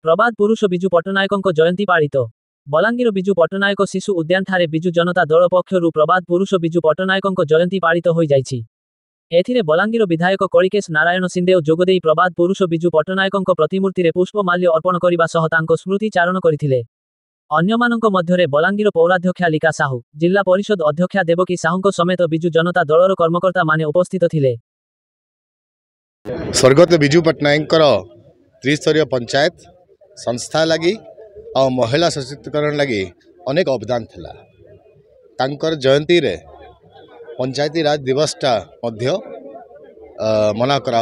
प्रबाद पुरुष बिजु पट्टनायक जयंती पालित बलांगीर बिजु पट्टनायक शिशु उद्यान ठारे बिजु जनता दल पक्षरु प्रबाद पुरुष बिजु पट्टनायक जयंती पालित हो जाइछि। एथिरे बलांगीर विधायक कलिकेश नारायण सिंहदेव जोगदेई प्रबाद पुरुष बिजु पट्टनायक प्रतिमूर्ति रे पुष्पमाल्य अर्पण करने सह तांको स्मृति चारण करथिले। अन्यमानंक मध्यरे बलांगीर पौराध्यक्षा लिका साहू, जिला परिषद अध्यक्षा देवकी साहू समेत बिजु जनता दलर कर्मकर्ता माने उपस्थित थिले। स्वर्गत बिजु पट्टनायक त्रिस्तरीय पंचायत संस्था लगी और महिला सशक्तिकरण लगी अनेक अवदान थिला। तांकर जयंती रे पंचायती राज दिवसटा मध्य मना करा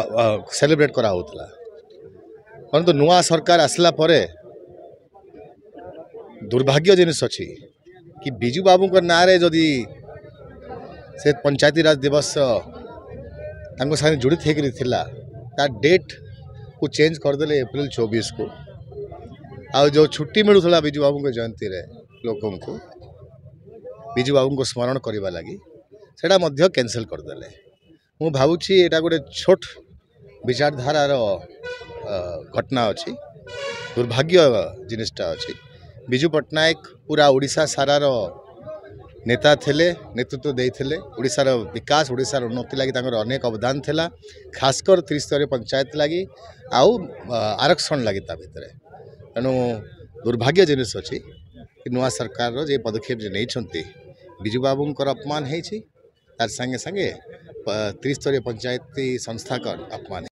सेलिब्रेट करा होतला। परंतु नुआ सरकार आसला परे दुर्भाग्य जिनिस अच्छी कि बिजू बाबू ना रे जदि से पंचायती राज दिवस साथ जुड़ित होकर डेट को चेंज करदे एप्रिल 24 को। आ जो छुट्टी मिलूला बिजू बाबू के जयंती रे लोकों को बिजू बाबू को स्मरण करने लगी सेटा मध्य कैंसल करदे। मु भावुछि एटा गोटे छोट विचारधारार घटना अच्छी, दुर्भाग्य जिनिसटा अच्छी। बिजू पट्टनायक पूरा ओडिशा सारार नेता थिले, नेतृत्व देइथिले। ओडिशार विकास ओडिशार उन्नति लगी तांकर अनेक अवदान थिला, खासकर त्रिस्तरीय पंचायत लगी आउ आरक्षण लगी ता भितरे। तेणु दुर्भाग्य जिनिस अच्छी कि नुआ सरकार जे पदक्षेप जे नहीं बिजू बाबूंकर अपमान है तार संगे संगे त्रिस्तरीय पंचायती संस्था का अपमान।